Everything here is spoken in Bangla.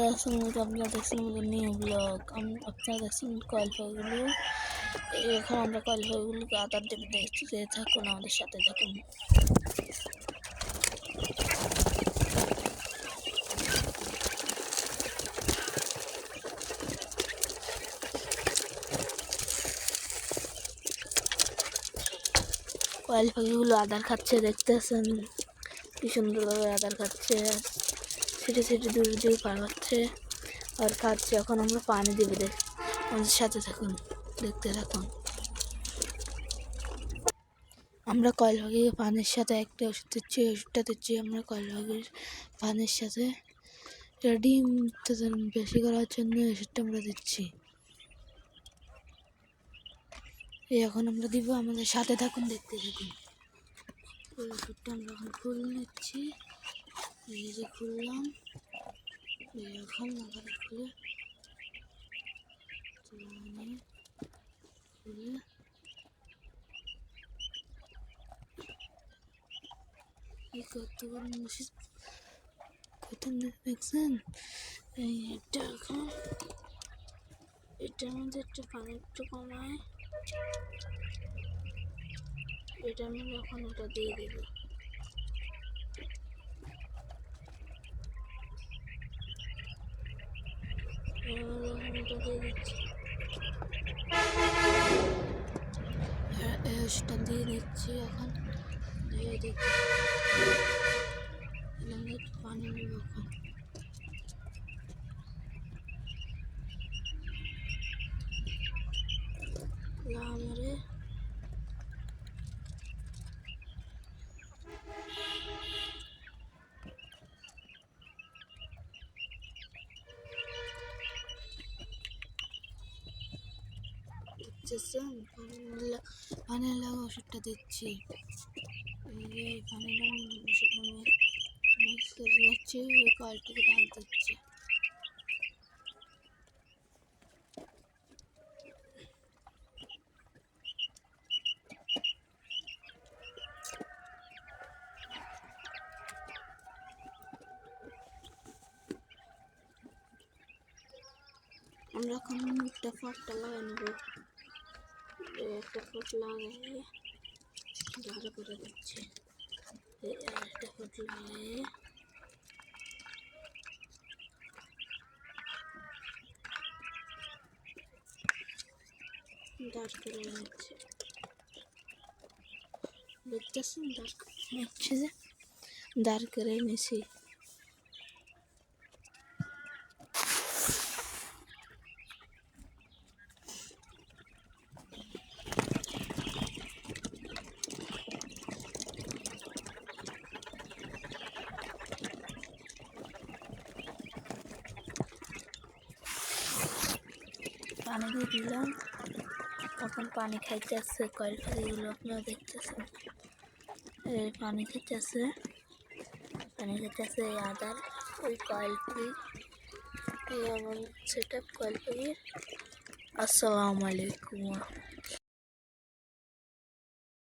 আপনারা দেখছেন নিউ ব্লগ। আপনারা দেখছেন কয়েল পাখিগুলো। এখন আমরা কয়েল পাখিগুলোকে আদার দেবে দেখতে থাকুন, আমাদের সাথে থাকুন। কয়েল পাখিগুলো আদার খাচ্ছে, দেখতেছেন কি সুন্দরভাবে আদার খাচ্ছে। ছিটে ছিটে দূরে দূরে পার হচ্ছে আর খাচ্ছে। এখন আমরা পানি দেবে দেখ, আমাদের সাথে থাকুন, দেখতে থাকুন। আমরা কয়েল পাখিকে পানির সাথে একটা ওষুধ দিচ্ছি, ওষুধটা দিচ্ছি আমরা কয়েল পাখির পানির সাথে। ডিম বেশি করার জন্য ওষুধটা আমরা দিচ্ছি। এখন আমরা দিব, আমাদের সাথে থাকুন, দেখতে থাকুন। ওই ওষুধটা আমরা এখন খুলে নিচ্ছি। এই যে খুললাম, এখন আবার খুলে কতগুলো ওষুধ কত দেখছেন। এটা এখন এটার মধ্যে একটু পানি একটু কমায়, এটার মধ্যে এখন ওটা দিয়ে দেবে। এটা দিয়ে দিচ্ছি, ওষুধটা দিয়ে দিচ্ছি। এখন দিয়ে দিচ্ছি, একটু পানি নেব। এখন আমারে দেখতেছেন পানি লাগা ওষুধটা দিচ্ছি। এই পানি ওষুধটা মিক্স করে নিচ্ছি, ওই কয়েলটাকে ডাল দিচ্ছি। আমরা এখন একটা ফটটা লাগাই নেব, একটা ফট লাগিয়ে ভালো করে দিচ্ছি। একটা ফট লাগিয়ে দাঁড় করে নিচ্ছে। দেখতেছেন দাঁড় করে নিচ্ছে, যে দাঁড় করে নিছি। পানি দিয়ে দিলাম, এখন পানি খাইতে আসছে কয়েল পাখিগুলো, আপনারা দেখতেছেন। পানি খেতে আসছে, এই আদার ওই কয়েল পাখি। এই আমার সেট আপ কয়েল পাখির। আসসালামু আলাইকুম।